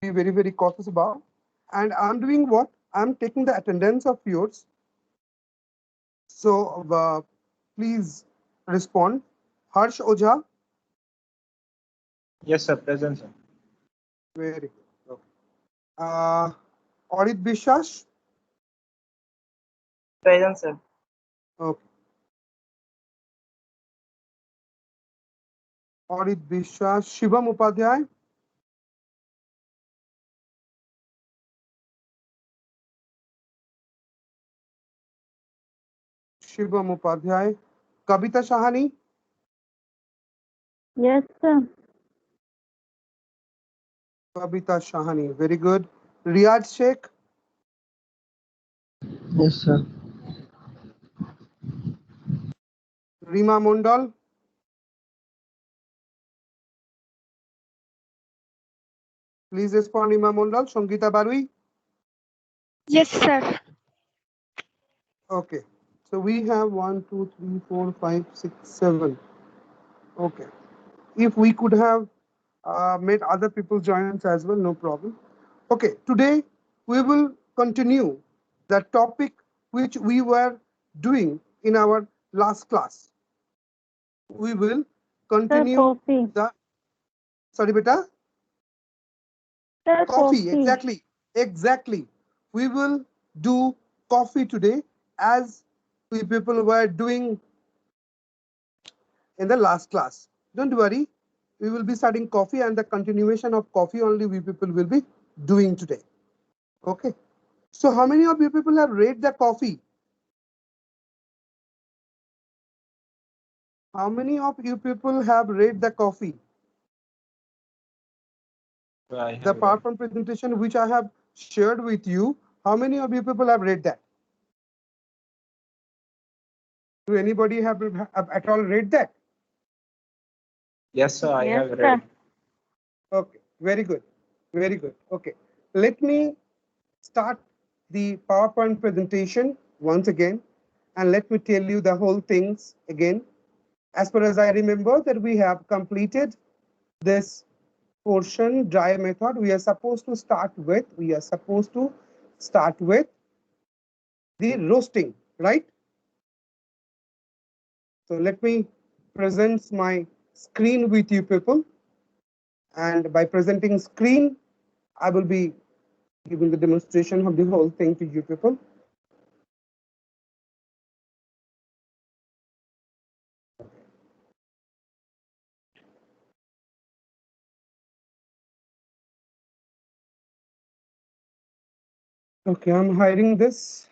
be very, very cautious about. And I'm doing what? I'm taking the attendance of yours. So please respond. Harsh Ojha. Yes, sir. Present, sir. Very good. Okay. Audit Bishash. Present, sir. Okay. Audit Bishash. Shivam Upadhyay. Shivam Upadhyay. Kavita Shahani. Yes, sir. Kavita Shahani. Very good. Riyad Sheikh. Yes, sir. Rima Mondal. Please respond, Rima Mondal. Sangita Barui. Yes, sir. Okay. So we have 1, 2, 3, 4, 5, 6, 7. Okay. If we could have made other people join us as well, no problem. Okay. Today we will continue the topic which we were doing in our last class. We will Sir, continue coffee. the. Sorry, beta. Sir, Coffee. coffee. Exactly. Exactly. We will do coffee today as we people were doing in the last class. Don't worry, we will be studying coffee and the continuation of coffee only we people will be doing today. Okay. So how many of you people have read the coffee? How many of you people have read the coffee? I The have read. PowerPoint presentation which I have shared with you, how many of you people have read that? Do anybody have at all read that? Yes, sir. I Yes, have sir. read. Okay, very good. Very good. Okay. Let me start the PowerPoint presentation once again, and let me tell you the whole things again. As far as I remember that we have completed this portion dry method, we are supposed to start with the roasting, right? So let me present my screen with you people, and by presenting screen I will be giving the demonstration of the whole thing to you people. Okay, I'm hiding this.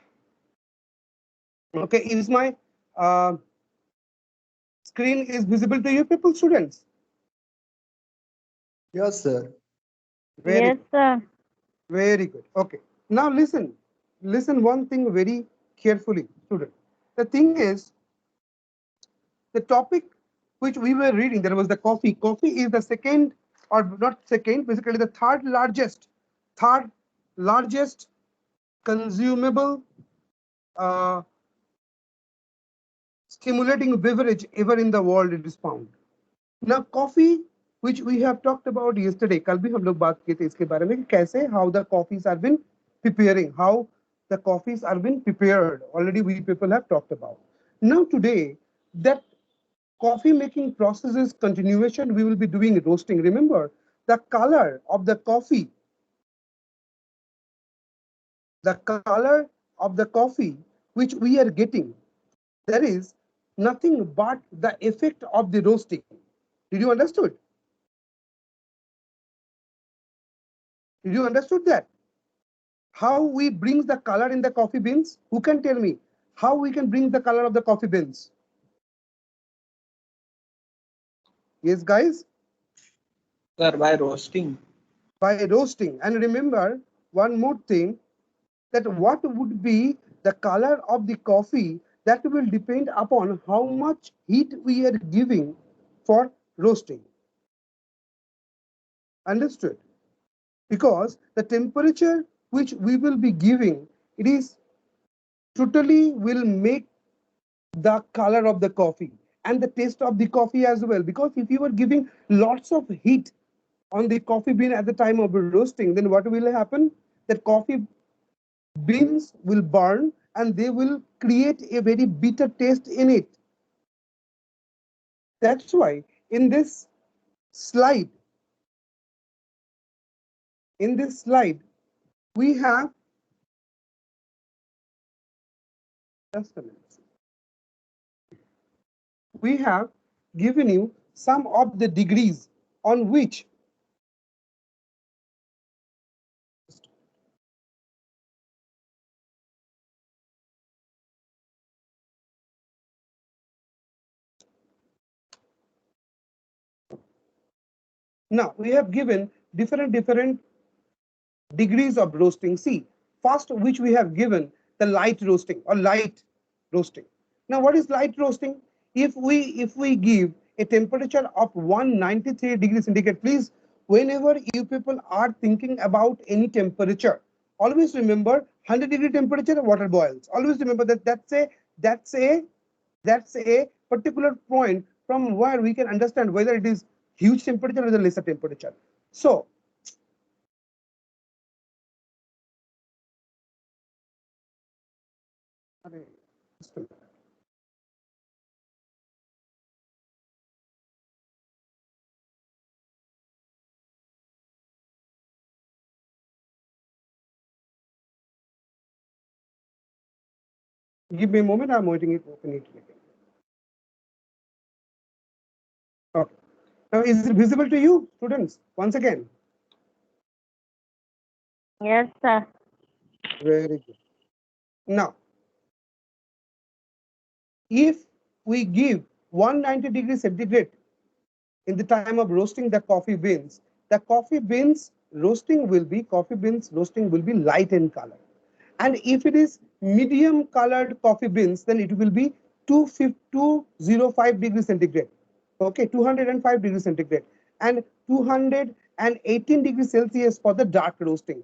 Okay, is my uh, screen is visible to you people, students? Yes, sir. Very Yes, good. sir. Very good. Okay. Now listen. Listen one thing very carefully, student. The thing is, the topic which we were reading, there was the coffee. Coffee is the second, or not second, basically the third largest consumable uh, stimulating beverage ever in the world it is found. Now coffee, which we have talked about yesterday, कल भी हम लोग बात किए थे इसके बारे में कि कैसे how the coffees are been preparing, how the coffees are been prepared. Already we people have talked about. Now today, that coffee making process is continuation. We will be doing roasting. Remember, the color of the coffee, the color of the coffee which we are getting, there is nothing but the effect of the roasting. Did you understood? Did you understood that? How we bring the color in the coffee beans? Who can tell me how we can bring the color of the coffee beans? Yes, guys, Sir, by roasting. by roasting. And remember one more thing, that what would be the color of the coffee, that will depend upon how much heat we are giving for roasting. Understood? Because the temperature which we will be giving, it is totally will make the color of the coffee and the taste of the coffee as well. Because if you are giving lots of heat on the coffee bean at the time of roasting, then what will happen? That coffee beans will burn and they will create a very bitter taste in it. That's why in this slide, we have just a minute. We have given you some of the degrees on which now we have given different degrees of roasting. See, first which we have given the light roasting or light roasting. Now what is light roasting? If we give a temperature of 193 degrees centigrade, please, whenever you people are thinking about any temperature, always remember 100-degree temperature water boils. Always remember that that's a particular point from where we can understand whether it is huge temperature or the lesser temperature. So give me a moment, I'm waiting it open it again. Okay. Now is it visible to you, students? Once again. Yes, sir. Very good. Now, if we give 190 degrees centigrade in the time of roasting the coffee beans roasting will be light in color. And if it is medium colored coffee beans, then it will be 205 degrees centigrade. Okay, 205 degrees centigrade and 218 degrees Celsius for the dark roasting.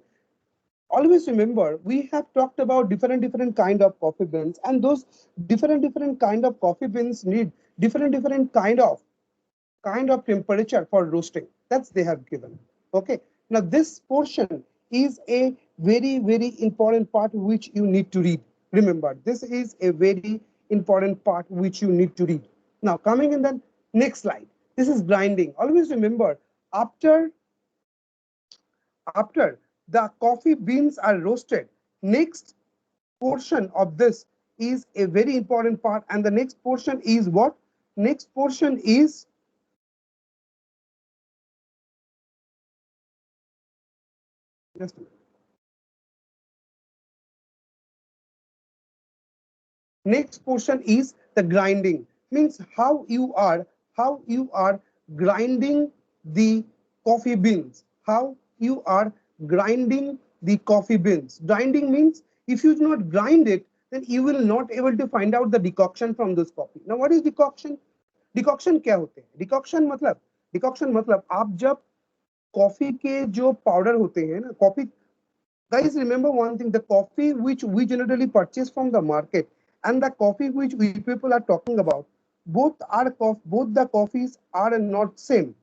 Always remember, we have talked about different kind of coffee beans, and those different kind of coffee beans need different kind of temperature for roasting. That's they have given. Okay. Now this portion is a very important part which you need to read. Remember, this is a very important part which you need to read. Now coming in the next slide, this is grinding. Always remember, after the coffee beans are roasted, next portion of this is a very important part, and the next portion is what? Next portion is just a minute. Next portion is the grinding. Means how you are grinding the coffee beans. How you are grinding the coffee beans. Grinding means if you do not grind it, then you will not able to find out the decoction from this coffee. Now what is decoction? Decoction क्या होते हैं? Decoction मतलब आप जब coffee के जो powder होते हैं ना, coffee, guys, remember one thing, the coffee which we generally purchase from the market and the coffee which we people are talking about, both the coffees are not same.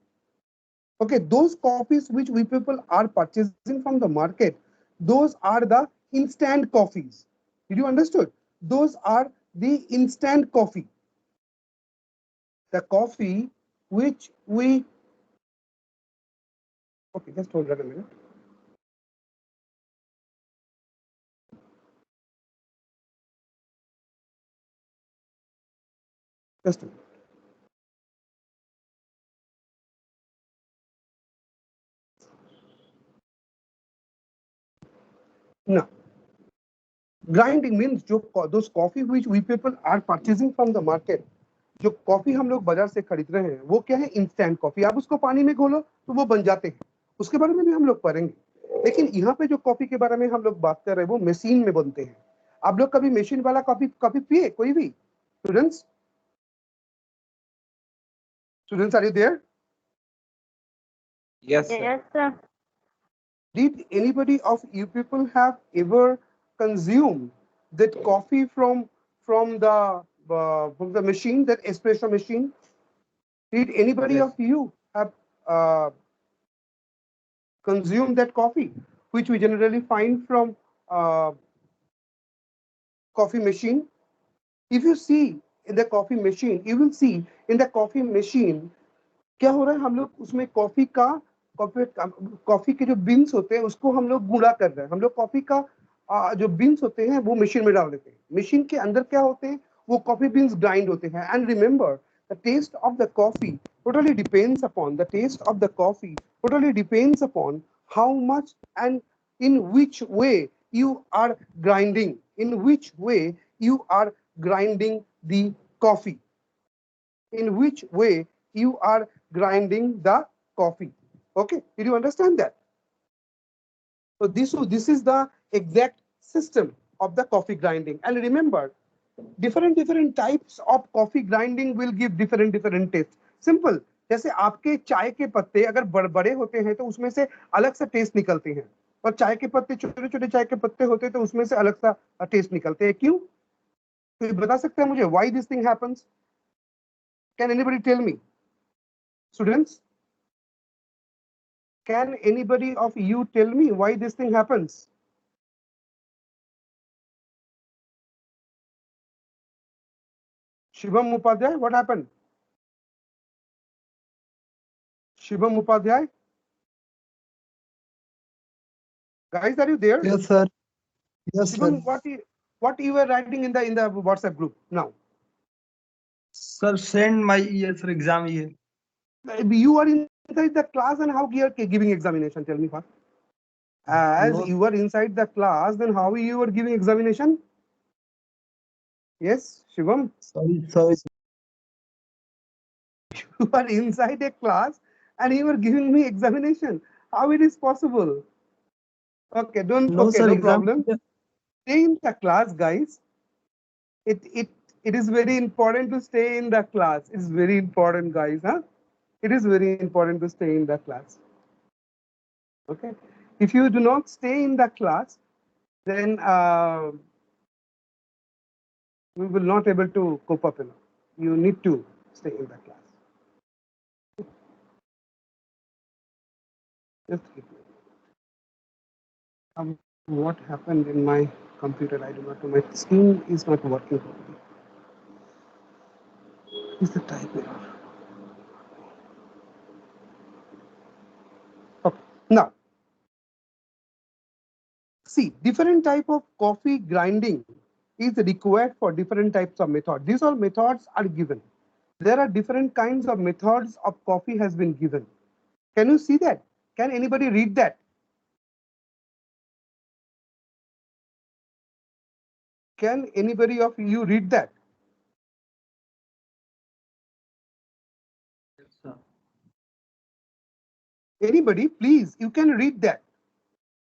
Okay, those coffees which we people are purchasing from the market, those are the instant coffees. Did you understood? Those are the instant coffee. The coffee which we, okay, just hold on a minute. Just a minute. Now, grinding means जो those coffee which we people are purchasing from the market, जो coffee हम लोग बाजार से खरीद रहे हैं वो क्या है? Instant coffee. आप उसको पानी में घोलो तो वो बन जाते हैं, उसके बारे में भी हम लोग पढ़ेंगे। लेकिन यहाँ पे जो कॉफी के बारे में हम लोग बात कर रहे हैं वो मशीन में बनते हैं। आप लोग कभी मशीन वाला कॉफी पिए? कोई भी students are you there? Yes, sir. Yes, sir. Did anybody of you people have ever consumed that coffee from the machine, that espresso machine? Did anybody Yes. of you have consume that coffee, which we generally find from coffee machine. If you see in the coffee machine, you will see in the coffee machine क्या हो रहा है, हम लोग उसमें coffee के जो beans होते हैं उसको हम लोग गुड़ा कर रहे हैं. हम लोग कॉफी का जो बीन्स होते हैं वो मशीन में डाल देते हैं. मशीन के अंदर क्या होते हैं, वो कॉफी बीन्स ग्राइंड होते हैं. And remember, the taste of the coffee totally depends upon the taste of the coffee totally depends upon how much and in which way you are grinding, in which way you are grinding the coffee, in which way you are grinding the coffee. Okay, did you understand that? So this is the exact system of the coffee grinding. And remember, different types of coffee grinding will give different taste. Simple. जैसे आपके चाय के पत्ते अगर बड़े होते हैं तो उसमें से अलग सा टेस्ट निकलते हैं, और चाय के पत्ते छोटे चाय के पत्ते होते हैं तो उसमें से अलग सा टेस्ट निकलते हैं. क्यों? तो बता सकते हैं मुझे why this thing happens? Can anybody tell me? Students, can anybody of you tell me why this thing happens? Shivam Upadhyay, what happened? Shivam Upadhyay? Guys, are you there? Yes, sir. Yes, Shivam, sir. what you were writing in the WhatsApp group now? Sir, send my ES exam here. You are inside the class and how you are giving examination? Tell me first. As No. you are inside the class, then how you are giving examination? Yes, Shivam. Sorry. You are inside a class and you are giving me examination. How it is possible? Okay, don't. No, Okay, sir. no Exam. problem. Stay in the class, guys. It is very important to stay in the class. It's very important, guys. Huh? It is very important to stay in the class. Okay. If you do not stay in the class, then we will not able to cope up enough. You need to stay in the class. Just keep it. What happened in my computer? I do not know. My screen is not working properly. Is the type error? Okay. Now, see, different type of coffee grinding is required for different types of methods. These all methods are given. There are different kinds of methods of coffee has been given. Can you see that? Can anybody read that? Can anybody of you read that? Yes, sir. Anybody, please, you can read that.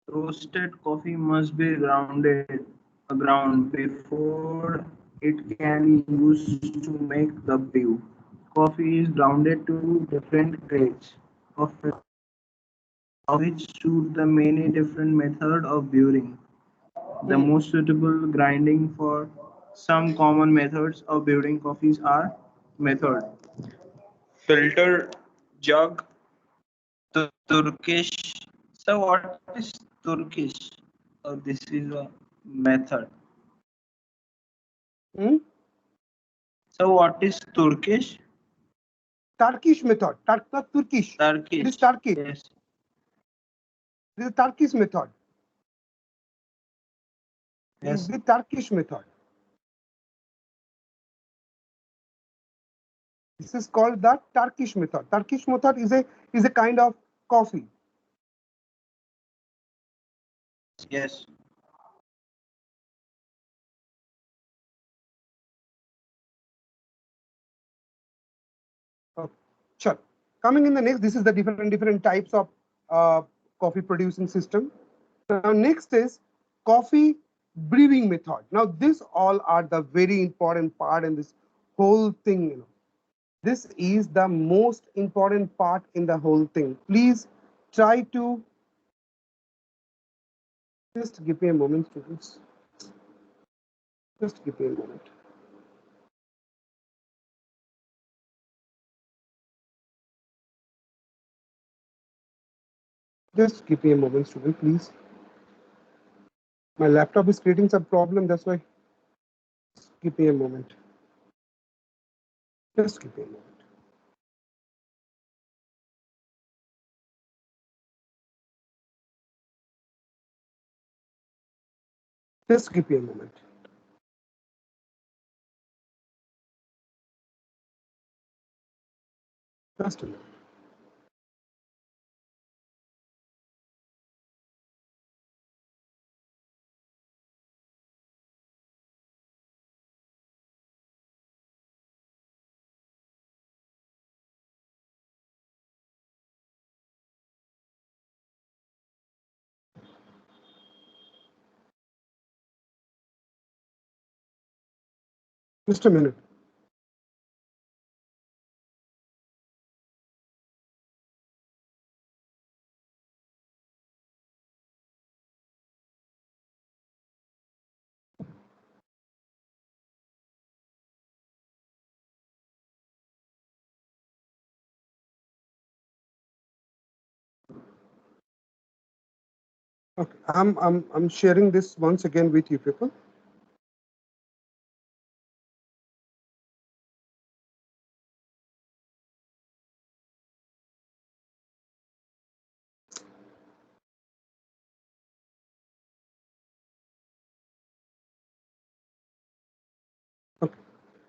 Roasted coffee must be ground before it can be used to make the brew. Coffee is grounded to different grades of which suit the many different method of brewing. The most suitable grinding for some common methods of brewing coffees are method filter, jug, Turkish. So what is Turkish? This is a method. Hmm? So what is Turkish? Turkish method. Not Turkish. Turkish. It is Turkish. Yes. This is Turkish method. This is Yes. the Turkish method. This is called the Turkish method. Turkish method is a kind of coffee. Yes. Sure. Coming in the next, this is the different types of coffee producing system. Now next is coffee brewing method. Now this all are the very important part in this whole thing. You know, this is the most important part in the whole thing. Please try to just give me a moment, students. Just give me a moment. Just give me a moment, student, please. My laptop is creating some problem, that's why. Just give me a moment. Just give me a moment. Just give me a moment. Just a minute. Just a minute. Okay, I'm sharing this once again with you people. Okay.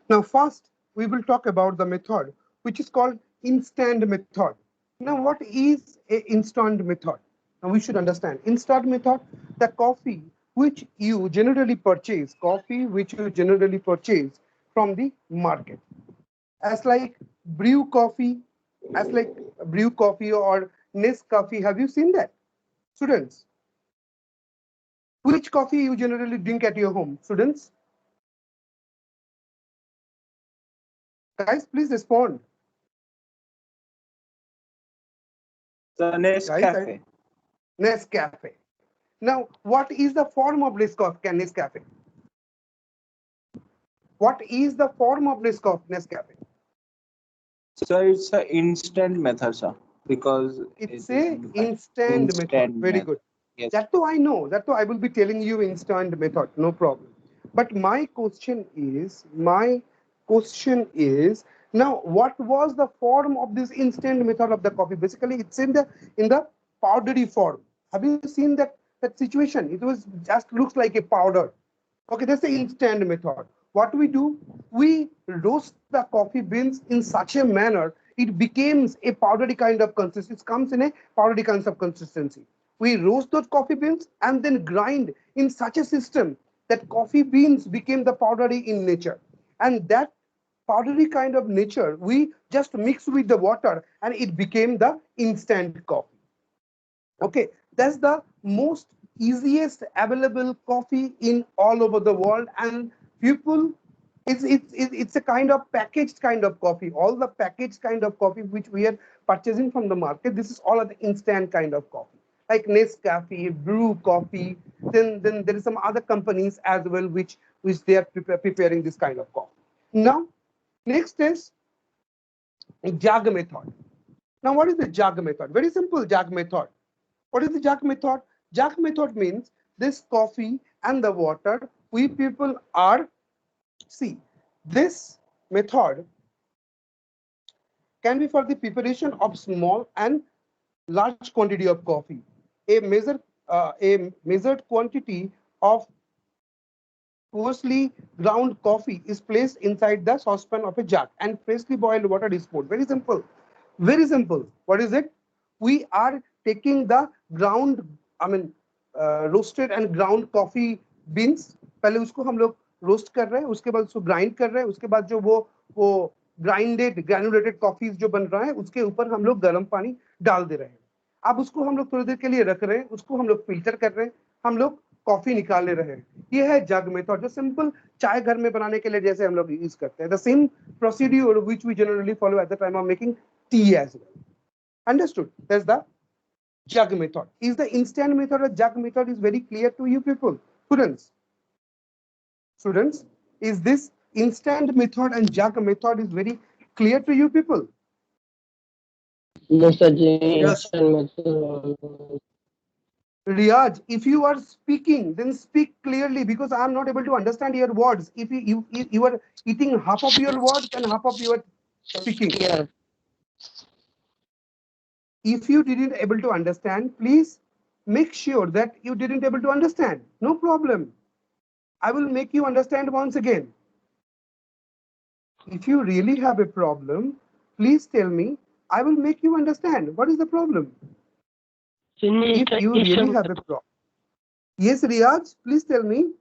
Now, first, we will talk about the method, which is called instant method. Now, what is a instant method? Now, we should understand instant method, the coffee which you generally purchase, from the market, as like as like brew coffee or Nescafe. Have you seen that, students? Which coffee you generally drink at your home, students? Guys, please respond. The Nescafe. Nescafe. Now, what is the form of Nescafe? What is the form of Nescafe? Sir, it's an instant method, sir, because It's it is a instant method. Very method. good. Yes. That too I know. That too I will be telling you instant method. No problem. But my question is now what was the form of this instant method of the coffee? Basically, it's in the powdery form. Have you seen that situation? It was just looks like a powder. Okay, that's the instant method. What we do, we roast the coffee beans in such a manner it becomes a powdery kind of consistency. It comes in a powdery kind of consistency. We roast those coffee beans and then grind in such a system that coffee beans became the powdery in nature. And that powdery kind of nature, we just mix with the water and it became the instant coffee. Okay, that's the most easiest available coffee in all over the world, and people, it's a kind of packaged kind of coffee. All the packaged kind of coffee which we are purchasing from the market, this is all of the instant kind of coffee, like Nescafe, Brew Coffee. Then there is some other companies as well which they are preparing this kind of coffee. Now, next is jug method. Now, what is the jug method? Very simple jug method. What is the jug method? Jug method means this coffee and the water, we people are, see, this method can be for the preparation of small and large quantity of coffee. A measured quantity of coarsely ground coffee is placed inside the saucepan of a jug and freshly boiled water is poured. Very simple. Very simple. What is it? We are taking the roasted and ground coffee beans. पहले उसको हम लोग roast कर रहे हैं, उसके बाद उसको grind कर रहे हैं, उसके बाद जो वो grinded granulated coffees जो बन रहा है, उसके ऊपर हम लोग गर्म पानी डाल दे रहे हैं. अब उसको हम लोग थोड़ी देर के लिए रख रहे हैं, उसको हम लोग फिल्टर कर रहे हैं, हम लोग कॉफी निकाल ले रहे हैं. ये है जग मेथड, जो सिंपल चाय घर में बनाने के लिए जैसे हम लोग यूज करते हैं. The same procedure which we generally follow at the time of making tea as well. Understood? That's the jug method. Is the instant method or jug method is very clear to you people? Students, is this instant method and jug method is very clear to you people? Yes, sir. The Yes. instant method. Riyaj, if you are speaking, then speak clearly because I am not able to understand your words. If you are eating half of your words and half of your speaking. Yes. If you didn't able to understand, please make sure that you didn't able to understand. No problem. I will make you understand once again. If you really have a problem, please tell me. I will make you understand. What is the problem? If you really have a problem. Yes, Riyaj, please tell me.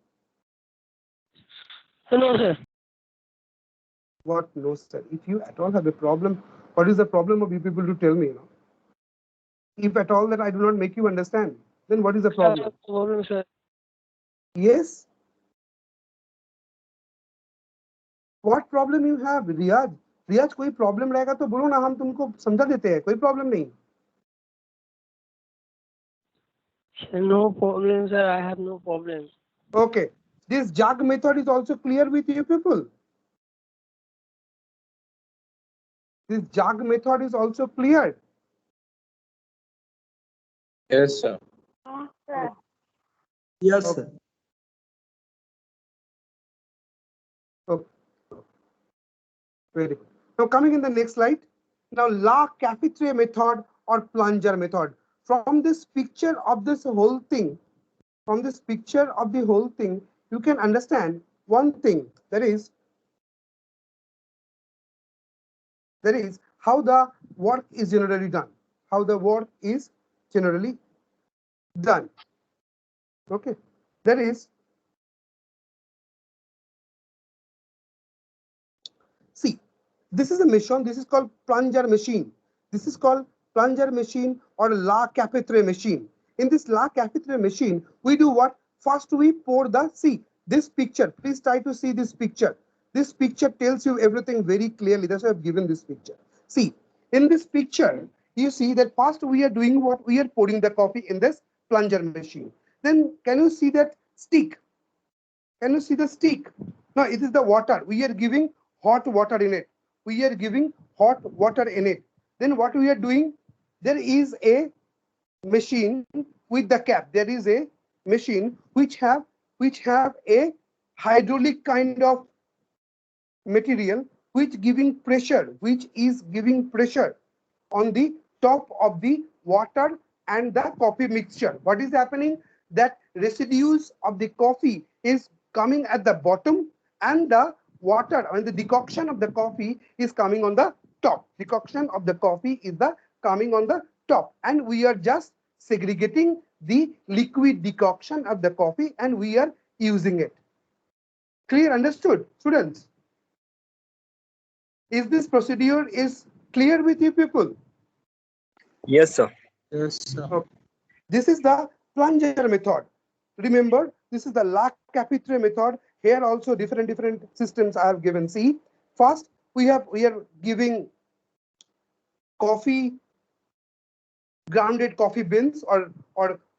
No, sir. What? No, sir. If you at all have a problem, what is the problem of you people to tell me? If at all that I do not make you understand, then what is the problem? Problem, sir. Yes. What problem you have, रियाज? रियाज कोई problem रहेगा तो बोलो ना, हम तुमको समझा देते हैं, कोई प्रॉब्लम नहीं. No problem, sir. I have no problem. Okay. This jug method is also clear with you people. This jug method is also clear. Yes, sir. Sir. Yes, sir. Okay. Very good. Now coming in the next slide. Now La Capitre method or plunger method. From this picture of this whole thing, you can understand one thing. That is how the work is generally done. How the work is generally done. Okay. That is, see, this is a machine. This is called plunger machine. This is called plunger machine or La Capitre machine. In this La Capitre machine, we do what? First, we pour the, see, this picture. Please try to see this picture. This picture tells you everything very clearly. That's why I've given this picture. See, in this picture, you see that first we are doing what? We are pouring the coffee in this plunger machine. Then can you see that stick? Can you see the stick? Now it is the water. We are giving hot water in it. We are giving hot water in it. Then what we are doing? There is a machine with the cap. There is a machine which have a hydraulic kind of material which is giving pressure on the top of the water and the coffee mixture. What is happening? That residues of the coffee is coming at the bottom and the water and the decoction of the coffee is coming on the top. Decoction of the coffee is coming on the top, and we are just segregating the liquid decoction of the coffee and we are using it. Clear? Understood, students? Is this procedure is clear with you people? Yes, sir. Yes, sir. Okay. This is the plunger method. Remember, this is the La Capitre method. Here also different systems I have given. See, first we are giving coffee, grounded coffee beans or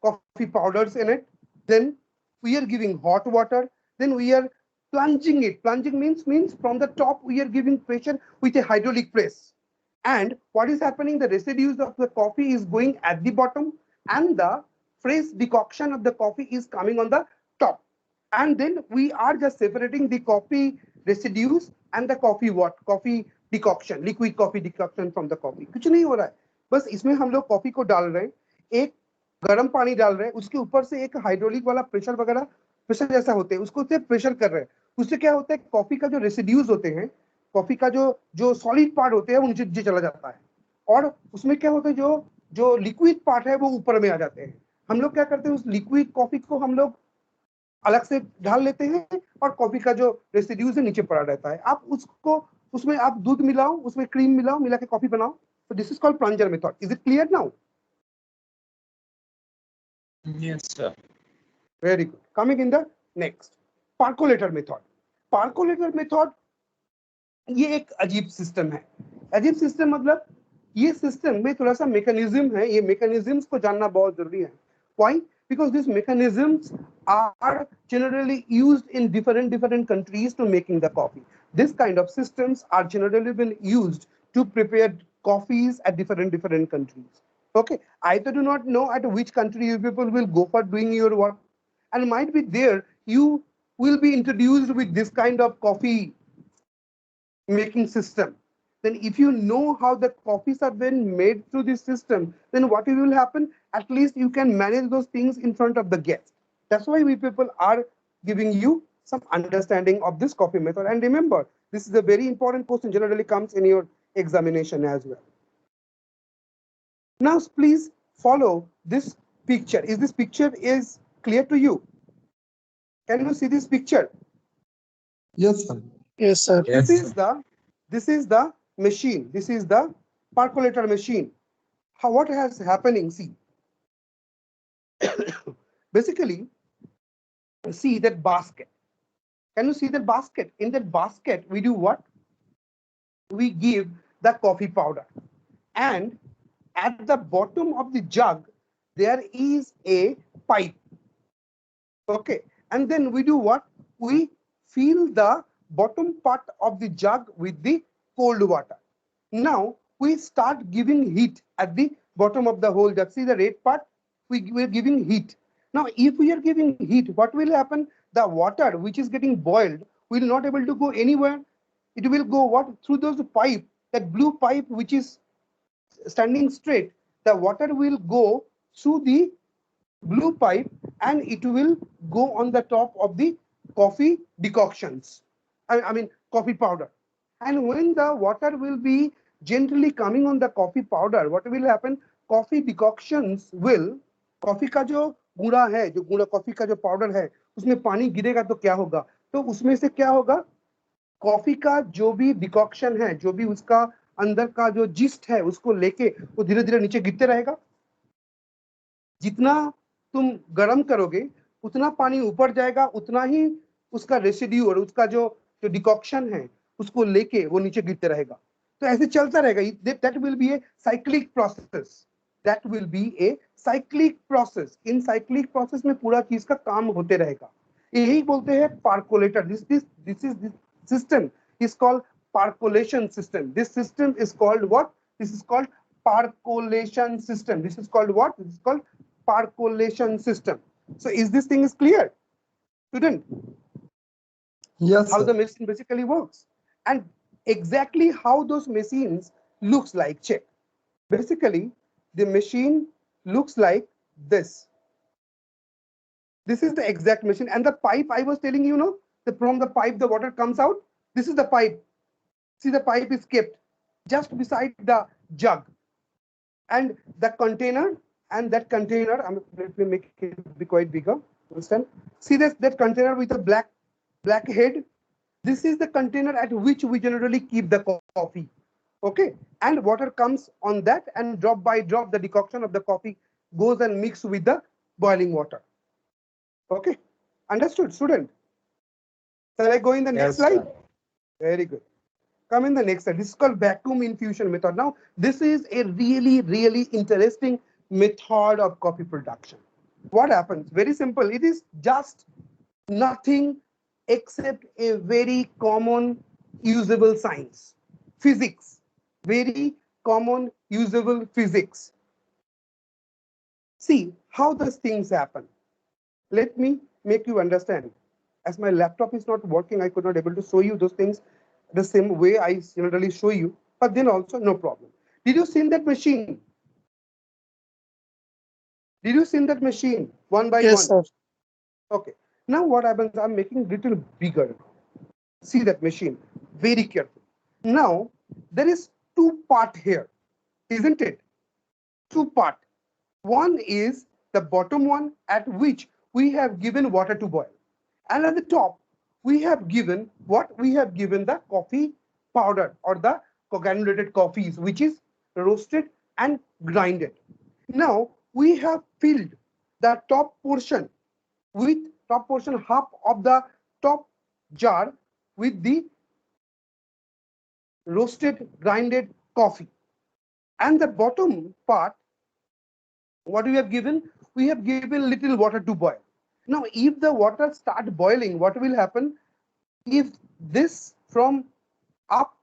coffee powders in it. Then we are giving hot water. Then we are plunging it. Plunging means from the top we are giving pressure with a hydraulic press. And what is happening? The residues of the coffee is going at the bottom and the fresh decoction of the coffee is coming on the top. And then we are just separating the coffee residues and the coffee decoction, liquid coffee decoction from the coffee. कुछ नहीं हो रहा है, बस इसमें हम लोग coffee को डाल रहे हैं, एक गर्म पानी डाल रहे हैं, उसके ऊपर से एक हाइड्रोलिक वाला प्रेशर जैसा होते हैं, उसको से प्रेशर कर रहे हैं. उससे क्या होता है? कॉफी का जो रेसिड्यूज होते हैं, कॉफी का जो सॉलिड पार्ट होते हैं वो नीचे चला जाता है और उसमें क्या होता है? जो लिक्विड पार्ट है वो ऊपर में आ जाते हैं. हम लोग क्या करते हैं? उस लिक्विड कॉफी को हम लोग अलग से ढाल लेते हैं और कॉफी का जो रेसिड्यूज है नीचे पड़ा रहता है. आप उसमें आप दूध मिलाओ, उसमें क्रीम मिलाओ, मिला के कॉफी बनाओ. So this is called plunger method. Is it clear now? Yes, sir. Very good. Coming in the next, percolator method. Percolator method ये एक अजीब सिस्टम है. अजीब सिस्टम मतलब ये सिस्टम में थोड़ा सा मैकेनिज्म है. ये मैकेनिज्म्स को जानना बहुत जरूरी है. Why? Because these mechanisms are generally used in different countries to making the coffee. This kind of systems are generally been used to prepare coffees at different countries. Okay, I do not know at which country you people will go for doing your work, and might be there you will be introduced with this kind of coffee making system. Then if you know how the coffees are being made through this system, then what will happen? At least you can manage those things in front of the guest. That's why we people are giving you some understanding of this coffee method. And remember, this is a very important question, generally comes in your examination as well. Now please follow this picture. Is this picture is clear to you? Can you see this picture? Yes, sir. Yes, sir. Yes, This is sir. the machine. This is the percolator machine. What has happening? See, basically, see that basket. Can you see that basket? In that basket, we do what? We give the coffee powder, and at the bottom of the jug, there is a pipe. Okay, and then we do what? We fill the bottom part of the jug with the cold water. Now we start giving heat at the bottom of the whole jug. See the red part? We're giving heat. Now, if we are giving heat, what will happen? The water which is getting boiled will not able to go anywhere. It will go what? Through those pipe, that blue pipe which is standing straight. The water will go through the blue pipe and it will go on the top of the coffee decoctions. I mean coffee powder. And when the water will be gently coming on the coffee powder, what will happen? Coffee decoctions will, coffee का जो गुड़ा है, जो गुड़ा coffee का जो powder है, उसमें पानी गिरेगा तो क्या होगा? तो उसमें से क्या होगा? कॉफी का जो भी डिकॉक्शन है, जो भी उसका अंदर का जो जिस्ट है, उसको लेके वो धीरे धीरे नीचे गिरते रहेगा. जितना तुम गर्म करोगे उतना पानी ऊपर जाएगा, उतना ही उसका रेसिड्यू और उसका जो डिकॉक्शन है उसको लेके वो नीचे गिरते रहेगा. तो ऐसे चलता रहेगा. That will be a cyclic process. That will be a cyclic process. In cyclic process में पूरा चीज का काम होते रहेगा. यही बोलते हैं percolator. This system is called percolation system. This system is called what? This is called percolation system. This is called what? This is called percolation system. So is this thing is clear, student? Yes, How sir. the machine basically works and exactly how those machines looks like. Check. Basically, the machine looks like this. This is the exact machine, and the pipe I was telling you, from the pipe the water comes out. This is the pipe. See, the pipe is kept just beside the jug, and the container, and that container, let me make it be quite bigger. Understand? See that container with the black head. This is the container at which we generally keep the coffee. Okay, and water comes on that, and drop by drop the decoction of the coffee goes and mix with the boiling water. Okay, understood, student? Shall I go in the next slide? sir. Very good. Come in the next slide. This is called vacuum infusion method. Now, this is a really, really interesting method of coffee production. What happens? Very simple. It is just nothing except a very common usable science. Physics. Very common usable physics. See how those things happen. Let me make you understand. As my laptop is not working, I could not able to show you those things the same way I generally show you, but then also no problem. Did you see that machine? Did you see that machine one by Yes, one? sir. Okay. Now what happens? I'm making little bigger. See that machine very carefully. Now there is two part here, isn't it? Two part. One is the bottom one at which we have given water to boil. And at the top, we have given what? We have given the coffee powder or the granulated coffees, which is roasted and grinded. Now we have filled the top portion with half of the top jar with the roasted grinded coffee. And the bottom part, what we have given? We have given little water to boil. Now, if the water start boiling, what will happen? If this from up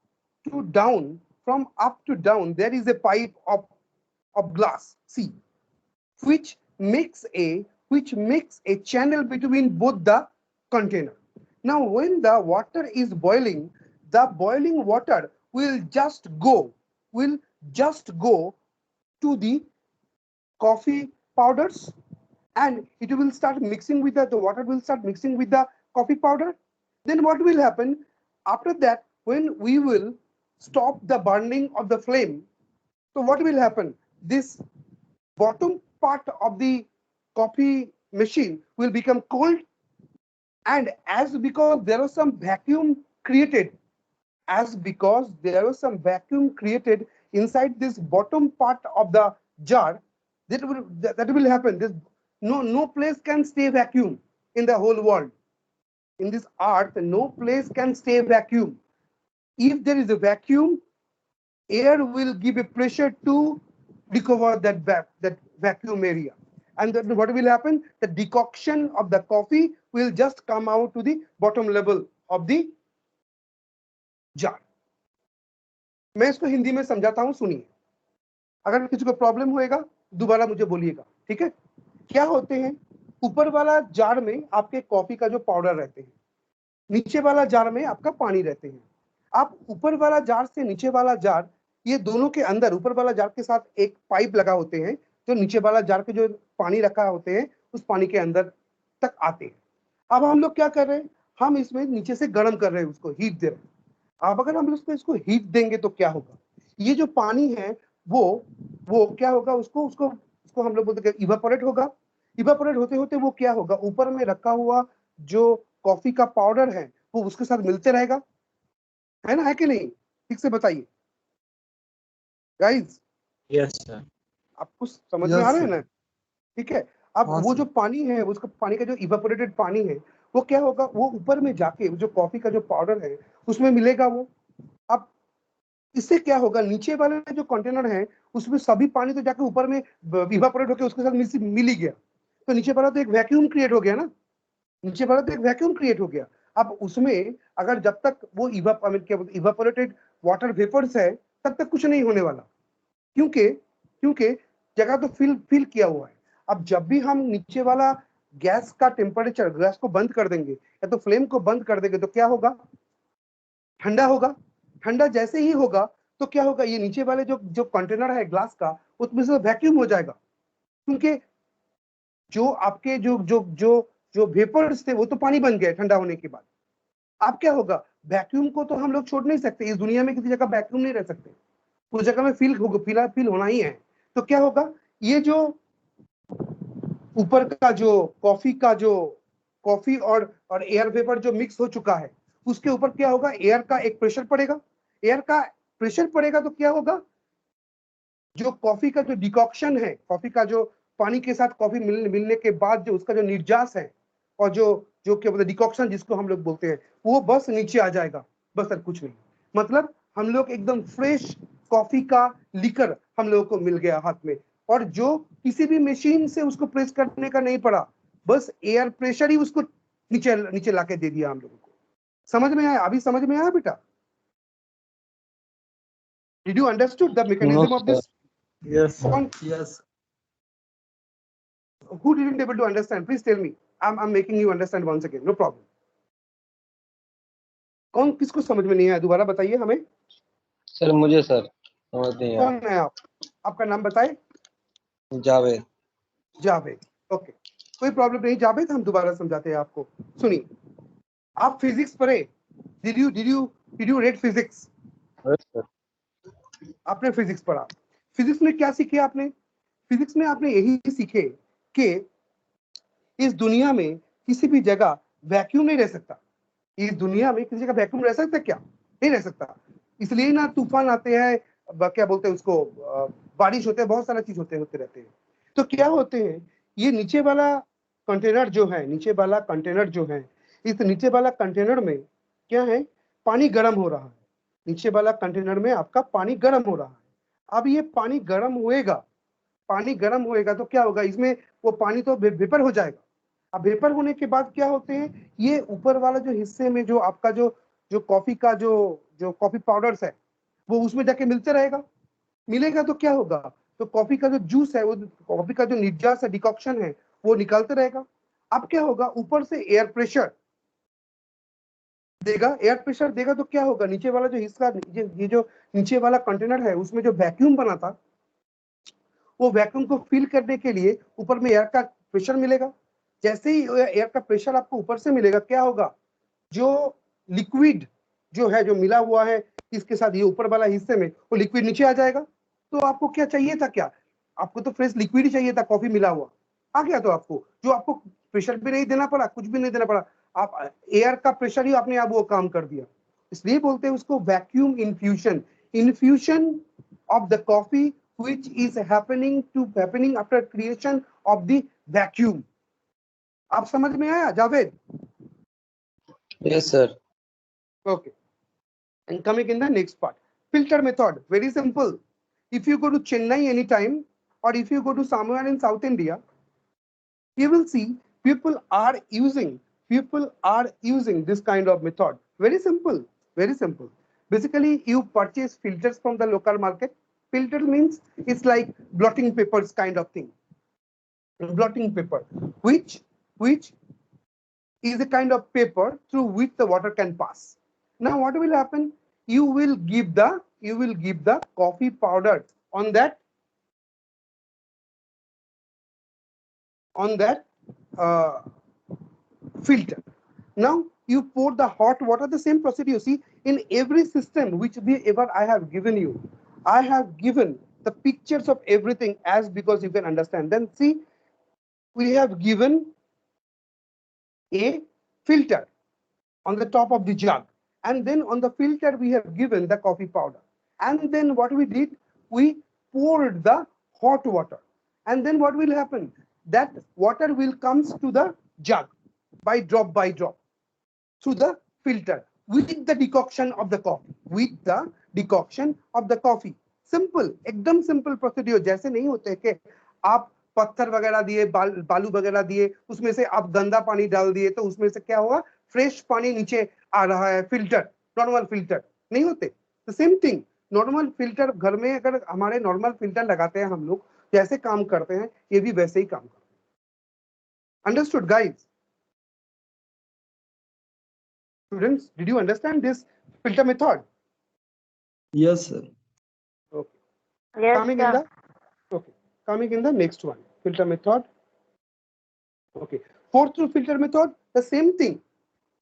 to down from up to down, there is a pipe of glass, see, which makes a channel between both the container. Now, when the water is boiling, the boiling water will just go to the coffee powders, and it will start mixing with the water will start mixing with the coffee powder. Then what will happen after that? When we will stop the burning of the flame, so what will happen? This bottom part of the coffee machine will become cold, and because there was some vacuum created, inside this bottom part of the jar, that will happen. This no place can stay vacuum in the whole world. In this earth, no place can stay vacuum. If there is a vacuum, air will give a pressure to recover that vacuum area, and then what will happen? The decoction of the coffee will just come out to the bottom level of the jar. मैं इसको हिंदी में समझाता हूं, सुनिए। अगर किसी को problem होएगा दोबारा मुझे बोलिएगा, ठीक है? क्या होते हैं, ऊपर वाला जार में आपके कॉफी का जो पाउडर रहते हैं, नीचे वाला जार में आपका पानी रहते हैं। आप ऊपर वाला जार से नीचे वाला जार, ये दोनों के अंदर ऊपर वाला जार के साथ एक पाइप लगा होते हैं, जो नीचे वाला जार के जो पानी रखा होते हैं उस पानी के अंदर तक आते हैं। अब हम लोग क्या कर रहे हैं? हम इसमें नीचे से गर्म कर रहे हैं, उसको हीट दे रहे हैं। अब अगर हम इसको हीट देंगे तो क्या होगा? ये जो पानी है वो क्या होगा? उसको हम लोग बोलते हैं इवापोरेट होगा। इवापोरेट होते होते वो क्या होगा? ऊपर में रखा हुआ जो कॉफी का पाउडर है वो उसके साथ मिलते रहेगा, है ना? है कि नहीं? ठीक से बताइए गाइस। Yes sir. आपको समझ में आ रहा है ना? ठीक है। अब हाँ, वो सर। जो पानी है, उसका पानी का जो इवापोरेटेड पानी है वो क्या होगा? वो ऊपर में जाके जो कॉफी का जो पाउडर है उसमें मिलेगा वो। अब इससे क्या होगा? नीचे वाले जो कंटेनर है उसमें सभी पानी तो जाके ऊपर में इवापोरेट होकर उसके साथ मिल ही गया, तो नीचे वाला तो एक वैक्यूम क्रिएट हो गया ना। नीचे वाला तो एक वैक्यूम क्रिएट हो गया। अब उसमें अगर जब तक वो इवापोरेटेड वाटर वेपर्स है तब तक कुछ नहीं होने वाला, क्योंकि जगह तो फिल किया हुआ है। अब जब भी हम नीचे वाला गैस का टेम्परेचर, गैस को बंद कर देंगे या तो फ्लेम को बंद कर देंगे तो क्या होगा? ठंडा होगा। ठंडा जैसे ही होगा तो क्या होगा? ये नीचे वाले जो कंटेनर है ग्लास का, उसमें से वैक्यूम हो जाएगा, क्योंकि जो आपके जो वेपर्स थे वो तो पानी बन गए ठंडा होने के बाद। अब क्या होगा? वैक्यूम को तो हम लोग छोड़ नहीं सकते, इस दुनिया में किसी जगह वैक्यूम नहीं रह सकते, उस जगह में फील होना ही है। तो क्या होगा? ये जो ऊपर का जो कॉफी और एयर वेपर जो मिक्स हो चुका है, उसके ऊपर क्या होगा? एयर का एक प्रेशर पड़ेगा। एयर का प्रेशर पड़ेगा तो क्या होगा? जो कॉफी का जो डिकॉक्शन है, कॉफी का जो पानी के साथ कॉफी मिलने के बाद जो उसका जो निर्जास है और जो क्या बोलते हैं डिकॉक्शन जिसको हम लोग बोलते हैं, वो बस नीचे आ जाएगा, बस और कुछ नहीं। मतलब हम लोग एकदम फ्रेश कॉफी का लिकर हम लोगों को मिल गया हाथ में, और जो किसी भी मशीन से उसको प्रेस करने का नहीं पड़ा, बस एयर प्रेशर ही उसको नीचे लाके दे दिया हम लोगों को। समझ में आया? अभी समझ में आया बेटा? Did you understood the mechanism of this? Yes, sir. Con- Yes. Who didn't able to understand? Please tell me. I'm making you understand once again. No problem. कौन किसको समझ में नहीं आया? दोबारा बताइए हमें। सर मुझे सर समझ नहीं आया। कौन है आप? आपका नाम बताए। जावेद। जावेद, ओके, कोई प्रॉब्लम नहीं जावेद, हम दोबारा समझाते हैं आपको। सुनिए, आप फिजिक्स पढ़े? Did you read physics? Sir आपने फिजिक्स पढ़ा। फिजिक्स में क्या सीखे आपने? फिजिक्स में आपने यही सीखे कि इस दुनिया में किसी भी जगह वैक्यूम नहीं रह सकता। इस दुनिया में किसी जगह वैक्यूम रह सकता क्या? नहीं रह सकता। इसलिए ना तूफान आते हैं, क्या बोलते हैं उसको, बारिश होते हैं, बहुत सारा चीज होते रहते हैं। तो क्या होते हैं, ये नीचे वाला कंटेनर जो है, इस नीचे वाला कंटेनर में क्या है? पानी गर्म हो रहा है। नीचे वाला कंटेनर में आपका पानी गर्म हो रहा है। अब ये पानी गर्म होएगा तो क्या होगा? इसमें वो पानी तो वेपर हो जाएगा। अब वेपर होने के बाद क्या होते हैं, ये ऊपर वाला जो हिस्से में जो आपका जो कॉफी का जो कॉफी पाउडर्स है, वो उसमें जाके मिलते रहेगा, मिलेगा तो क्या होगा, तो कॉफी का जो जूस है, वो कॉफी का जो निजास है, डिकॉक्शन है, वो निकालते रहेगा। अब क्या होगा, ऊपर से एयर प्रेशर देगा, एयर प्रेशर देगा तो क्या होगा, नीचे वाला जो हिस्सा, ये जो नीचे वाला कंटेनर है, उसमें जो वैक्यूम बना था, वो वैक्यूम को फिल करने के लिए ऊपर में एयर का प्रेशर मिलेगा। जैसे ही एयर का प्रेशर आपको ऊपर से मिलेगा, क्या होगा, जो लिक्विड जो है, जो मिला हुआ है इसके साथ, ये ऊपर वाला हिस्से में, वो लिक्विड नीचे आ जाएगा। तो आपको क्या चाहिए था, क्या आपको तो फ्रेश लिक्विड ही चाहिए था, कॉफी मिला हुआ आ गया। तो आपको जो आपको प्रेशर भी नहीं देना पड़ा, कुछ भी नहीं देना पड़ा, आप एयर का प्रेशर ही आपने आप वो काम कर दिया। इसलिए बोलते हैं उसको vacuum infusion, infusion of the coffee which is happening after creation of the vacuum. आप समझ में आया Javed? Yes, sir. Okay. And coming in the next part, filter method, very simple. If you go to Chennai anytime, or if you go to somewhere in South India, you will see people are using this kind of method. Very simple, very simple. Basically, you purchase filters from the local market. Filter means it's like blotting papers kind of thing. Blotting paper, which is a kind of paper through which the water can pass. Now, what will happen? You will give the coffee powder on that filter. Now you pour the hot water, the same procedure. You see, in every system which I have given you, I have given the pictures of everything, as because you can understand. Then see, we have given a filter on the top of the jug, and then on the filter we have given the coffee powder. And then what we did, we poured the hot water, and then what will happen, that water will comes to the jug by drop through the filter with the decoction of the coffee. Simple, एकदम simple procedure. जैसे नहीं होते कि आप पत्थर वगैरह दिए, बालू वगैरह दिए, उसमें से आप गंदा पानी डाल दिए, तो उसमें से क्या होगा, फ्रेश पानी नीचे आ रहा है, फिल्टर, नॉर्मल फिल्टर नहीं होते। तो सेम थिंग, नॉर्मल फिल्टर घर में अगर हमारे नॉर्मल फिल्टर लगाते हैं हम लोग, जैसे काम करते हैं, ये भी वैसे ही काम करते हैं। Understood guys? Students, did you understand this filter method? Yes, sir. Okay. Yes, Coming in the next one, filter method. Okay. Pour through filter method, the same thing.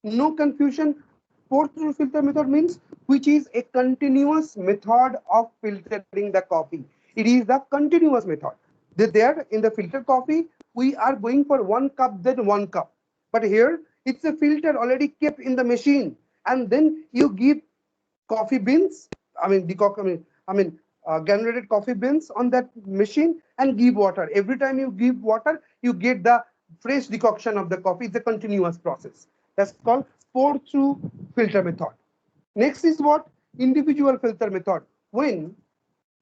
No confusion. Pour through filter method means which is a continuous method of filtering the coffee. It is the continuous method. There in the filter coffee, we are going for 1 cup, then 1 cup. But here, it's a filter already kept in the machine, and then you give coffee beans, granulated coffee beans on that machine, and give water. Every time you give water, you get the fresh decoction of the coffee. It's a continuous process. That's called pour through filter method. Next is what? Individual filter method. When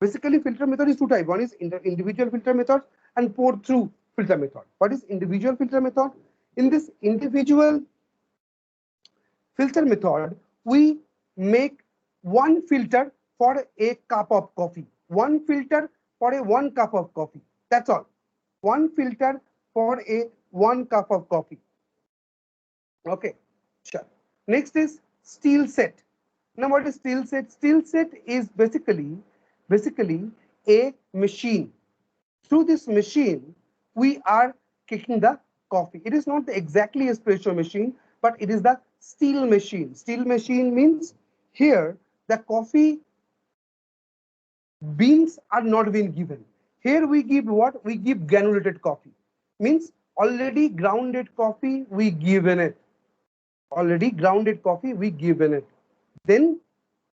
basically filter method is two types. One is individual filter method and pour through filter method. What is individual filter method? In this individual filter method, we make one filter for a cup of coffee. One filter for a 1 cup of coffee. That's all. One filter for a 1 cup of coffee. Okay, sure. Next is steel set. Now, what is steel set? Steel set is basically a machine. Through this machine, we are kicking the coffee. It is not exactly a espresso machine, but it is the steel machine. Steel machine means here the coffee beans are not being given. Here we give what? We give granulated coffee. Means already grounded coffee we give in it. Already grounded coffee we give in it. Then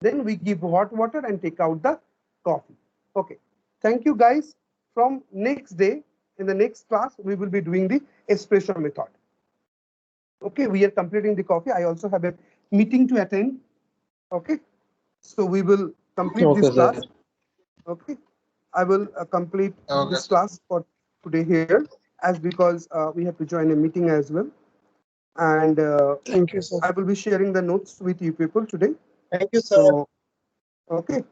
we give hot water and take out the coffee. Okay. Thank you guys. From next day, in the next class, we will be doing the espresso method. Okay, we are completing the coffee. I also have a meeting to attend. Okay, so we will complete this class. Okay, I will complete this class for today here, as because we have to join a meeting as well. And Thank you, sir. I will be sharing the notes with you people today. Thank you, sir. So, okay.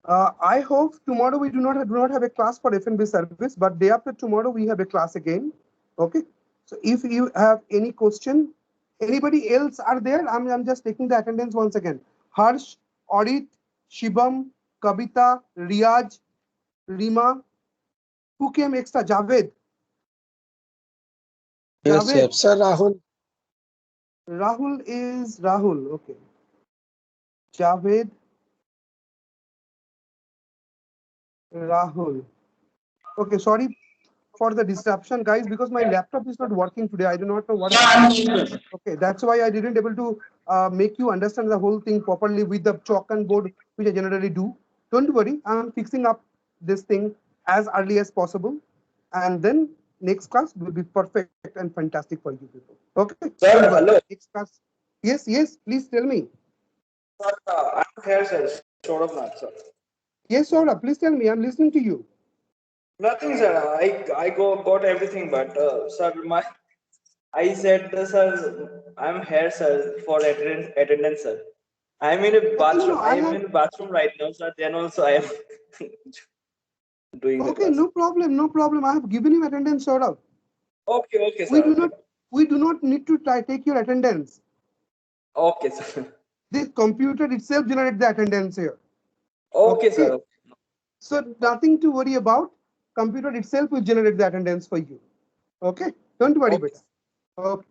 I hope tomorrow we do not have a class for F&B service, but day after tomorrow we have a class again. Okay. So if you have any question, anybody else are there? I'm just taking the attendance once again. Harsh, Audit, Shibam, Kavita, Riyaj, Rima. Who came extra? Javed. Yes, sir. Javed. Sir, Rahul. Rahul is Rahul. Okay. Javed. Rahul. Okay, sorry for the disruption, guys, because my laptop is not working today. I do not know what. Okay, that's why I didn't able to make you understand the whole thing properly with the chalk and board, which I generally do. Don't worry, I'm fixing up this thing as early as possible, and then next class will be perfect and fantastic for you people. Okay. Sir, Don't worry. hello. Next class. Yes, yes. Please tell me. Sir, I'm here, sir. Saurabh, sir. Yes, Saurabh. Please tell me. I'm listening to you. Nothing, sir. I got everything, but sir, I said, sir, I'm here, sir, for attendance, sir. I'm in a Okay, bathroom. I I'm have. in a bathroom right now, sir. Then also I am doing the Okay, class. no problem, no problem. I have given you attendance, Saurabh. Okay, We sir. do Okay, not we do not need to take your attendance. okay, sir. The computer itself generates the attendance here. Okay, Okay. sir. So nothing to worry about. Computer itself will generate the attendance for you. Okay. Don't worry, Okay. beta. Okay.